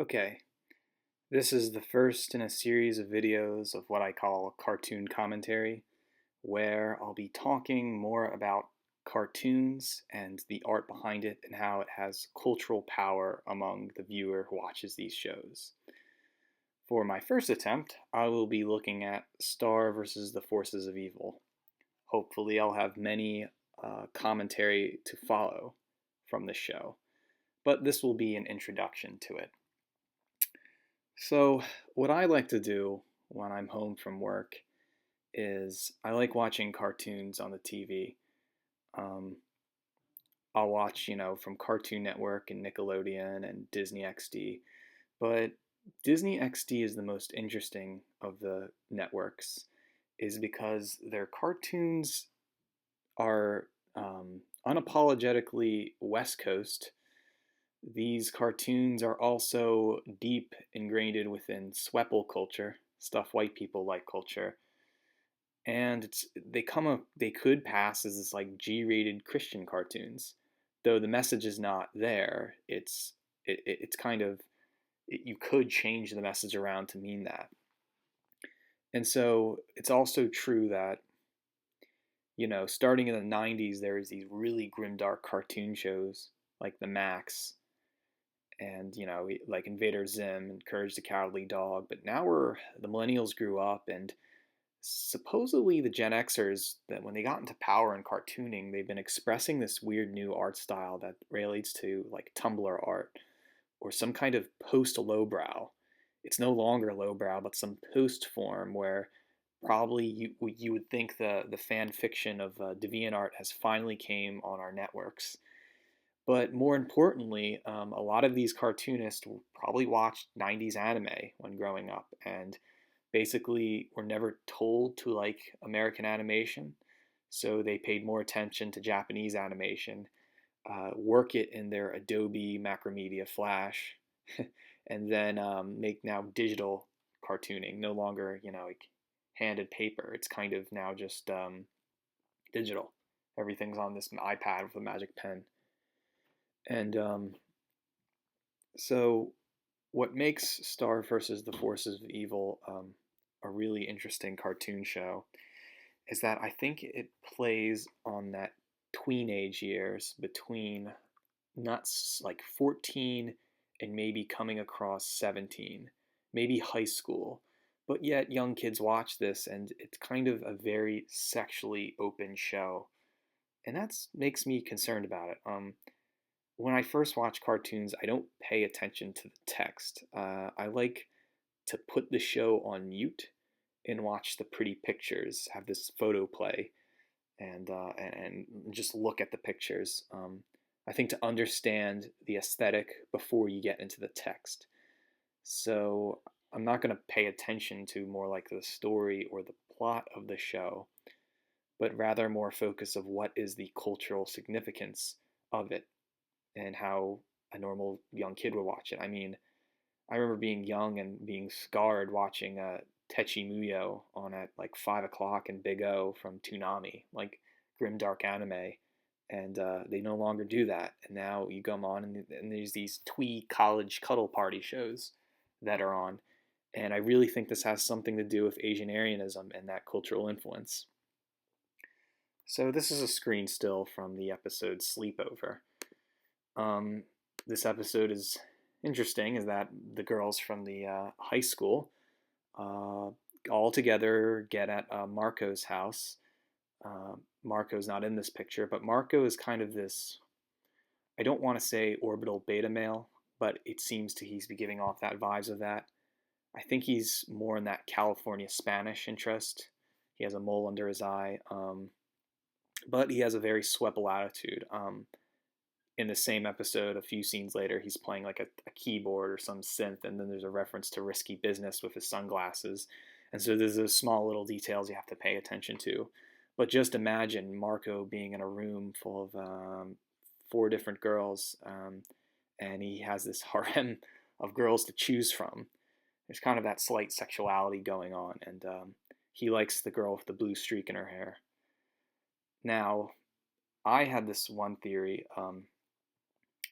Okay, this is the first in a series of videos of what I call cartoon commentary, where I'll be talking more about cartoons and the art behind it and how it has cultural power among the viewer who watches these shows. For my first attempt, I will be looking at Star versus the Forces of Evil. Hopefully, I'll have many commentary to follow from the show, but this will be an introduction to it. So, what I like to do when I'm home from work is I like watching cartoons on the TV. Um, I'll watch, from Cartoon Network and Nickelodeon and Disney XD, but Disney XD is the most interesting of the networks, is because their cartoons are unapologetically West Coast. These cartoons are also deep ingrained within Sweple culture, stuff white people like culture, and they could pass as this like G-rated Christian cartoons, though the message is not there. It's kind of you could change the message around to mean that, and so it's also true that starting in the '90s there was these really grimdark cartoon shows like the Max and like Invader Zim and Courage the Cowardly Dog. But now the millennials grew up, and supposedly the Gen Xers, that when they got into power in cartooning, they've been expressing this weird new art style that relates to like Tumblr art or some kind of post lowbrow. It's no longer lowbrow, but some post form where probably you would think the fan fiction of DeviantArt has finally came on our networks. But more importantly, a lot of these cartoonists probably watched 90s anime when growing up and basically were never told to like American animation. So they paid more attention to Japanese animation, work it in their Adobe Macromedia Flash, and then make now digital cartooning, no longer, like handed paper. It's kind of now just digital. Everything's on this iPad with a magic pen. And so, what makes Star versus the Forces of Evil a really interesting cartoon show is that I think it plays on that tween age years between not like 14 and maybe coming across 17, maybe high school. But yet, young kids watch this, and it's kind of a very sexually open show, and that makes me concerned about it. When I first watch cartoons, I don't pay attention to the text. I like to put the show on mute and watch the pretty pictures, have this photo play, and just look at the pictures. I think to understand the aesthetic before you get into the text. So I'm not going to pay attention to more like the story or the plot of the show, but rather more focus of what is the cultural significance of it and how a normal young kid would watch it. I mean, I remember being young and being scarred watching Techi Muyo on at like 5 o'clock in Big O from Toonami, like grimdark anime, and they no longer do that. And now you come on and there's these twee college cuddle party shows that are on, and I really think this has something to do with Asianarianism and that cultural influence. So this is a screen still from the episode Sleepover. Um, this episode is interesting is that the girls from the high school uh, all together get at Marco's house. Marco's not in this picture, but Marco is kind of this, I don't want to say orbital beta male, but it seems to he's be giving off that vibes of that. I think he's more in that California Spanish interest. He has a mole under his eye, but he has a very sweple attitude. In the same episode, a few scenes later, he's playing like a keyboard or some synth, and then there's a reference to risky business with his sunglasses. And so there's those small little details you have to pay attention to. But just imagine Marco being in a room full of four different girls, and he has this harem of girls to choose from. There's kind of that slight sexuality going on, and he likes the girl with the blue streak in her hair. Now, I had this one theory.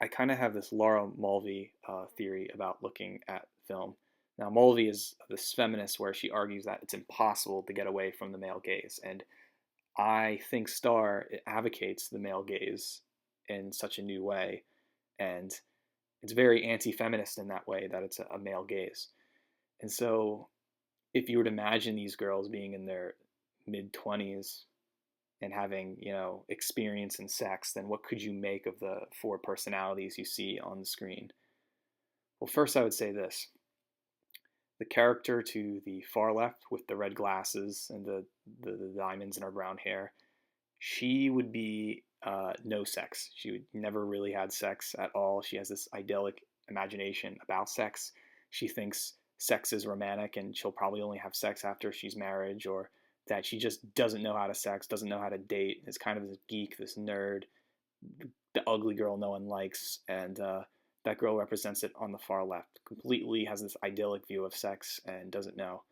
I kind of have this Laura Mulvey theory about looking at film. Now, Mulvey is this feminist where she argues that it's impossible to get away from the male gaze. And I think Star advocates the male gaze in such a new way. And it's very anti feminist in that way that it's a male gaze. And so, if you were to imagine these girls being in their mid 20s and having, experience in sex, then what could you make of the four personalities you see on the screen? Well, first, I would say this. The character to the far left with the red glasses and the diamonds in her brown hair, she would be no sex. She would never really had sex at all. She has this idyllic imagination about sex. She thinks sex is romantic and she'll probably only have sex after she's married, or that she just doesn't know how to sex, doesn't know how to date, is kind of this geek, this nerd, the ugly girl no one likes, and that girl represents it on the far left. Completely has this idyllic view of sex and doesn't know.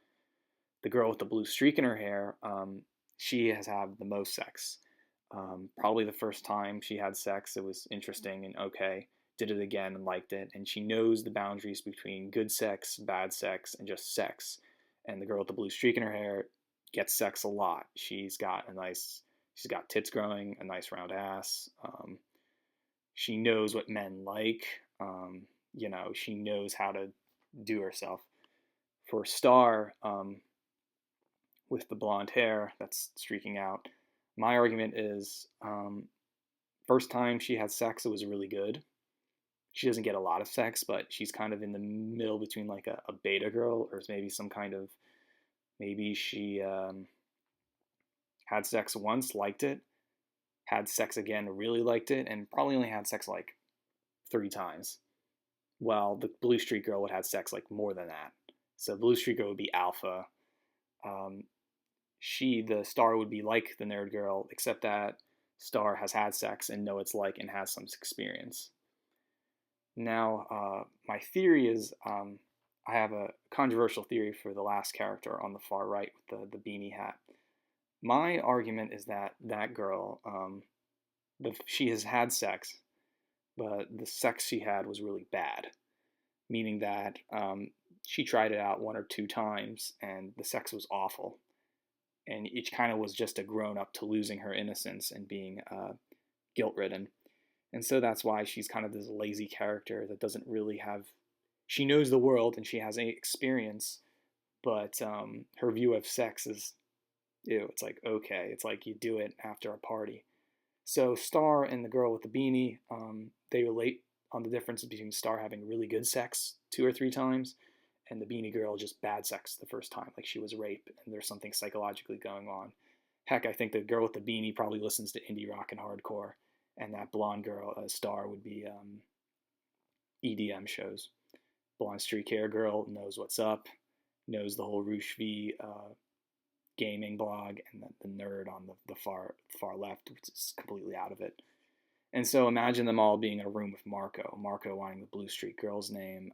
The girl with the blue streak in her hair, she has had the most sex. Probably the first time she had sex, it was interesting and okay. Did it again and liked it. And she knows the boundaries between good sex, bad sex, and just sex. And the girl with the blue streak in her hair gets sex a lot. She's got tits growing, a nice round ass. She knows what men like. She knows how to do herself. For Star, with the blonde hair that's streaking out, my argument is, first time she had sex, it was really good. She doesn't get a lot of sex, but she's kind of in the middle between like a beta girl, or maybe some kind of, maybe she had sex once, liked it, had sex again, really liked it, and probably only had sex like 3 times. Well, the blue streak girl would have sex like more than that. So blue streak girl would be alpha. The Star would be like the nerd girl, except that Star has had sex and know it's like and has some experience. Now, my theory is, I have a controversial theory for the last character on the far right with the beanie hat. My argument is that girl, she has had sex, but the sex she had was really bad, meaning that she tried it out 1 or 2 times and the sex was awful. And each kind of was just a grown up to losing her innocence and being guilt ridden. And so that's why she's kind of this lazy character that doesn't really have. She knows the world and she has any experience, but her view of sex is, ew, it's like, okay, it's like you do it after a party. So Star and the girl with the beanie, they relate on the difference between Star having really good sex 2 or 3 times and the beanie girl just bad sex the first time, like she was raped and there's something psychologically going on. Heck, I think the girl with the beanie probably listens to indie rock and hardcore, and that blonde girl, Star, would be EDM shows. Blonde streak hair girl knows what's up, knows the whole Roosh V gaming blog, and the nerd on the far left, which is completely out of it. And so imagine them all being in a room with Marco wanting the blue streak girl's name.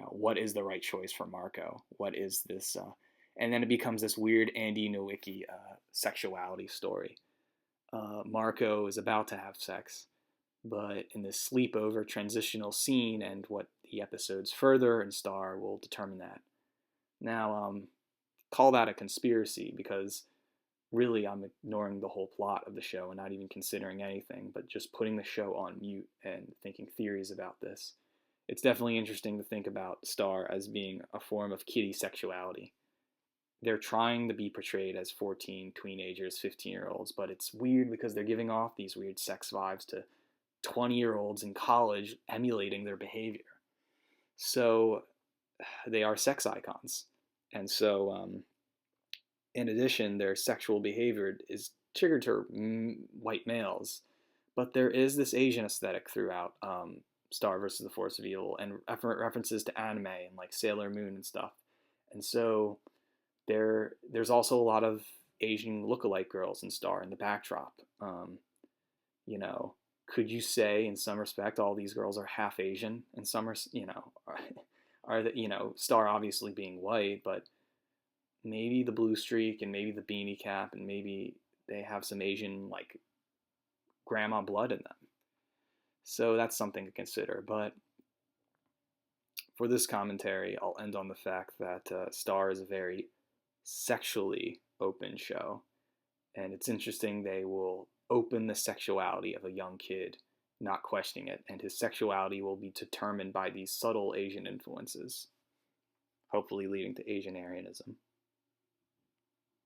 What is the right choice for Marco? What is this? And then it becomes this weird Andy Nowicki sexuality story. Marco is about to have sex, but in this sleepover transitional scene, and what the episodes further and Star will determine that. Now, call that a conspiracy, because really I'm ignoring the whole plot of the show and not even considering anything, but just putting the show on mute and thinking theories about this. It's definitely interesting to think about Star as being a form of kiddie sexuality. They're trying to be portrayed as 14 teenagers, 15-year-olds, but it's weird because they're giving off these weird sex vibes to 20-year-olds in college emulating their behavior. So they are sex icons. And so, in addition, their sexual behavior is triggered to white males. But there is this Asian aesthetic throughout Star versus the Force of Evil, and references to anime and like Sailor Moon and stuff. And so there's also a lot of Asian lookalike girls in Star in the backdrop. Could you say in some respect all these girls are half Asian? In some, are Star obviously being white, but maybe the blue streak and maybe the beanie cap and maybe they have some Asian like grandma blood in them. So that's something to consider. But for this commentary, I'll end on the fact that Star is a very sexually open show. And it's interesting they will open the sexuality of a young kid, not questioning it, and his sexuality will be determined by these subtle Asian influences, hopefully leading to Asian Arianism.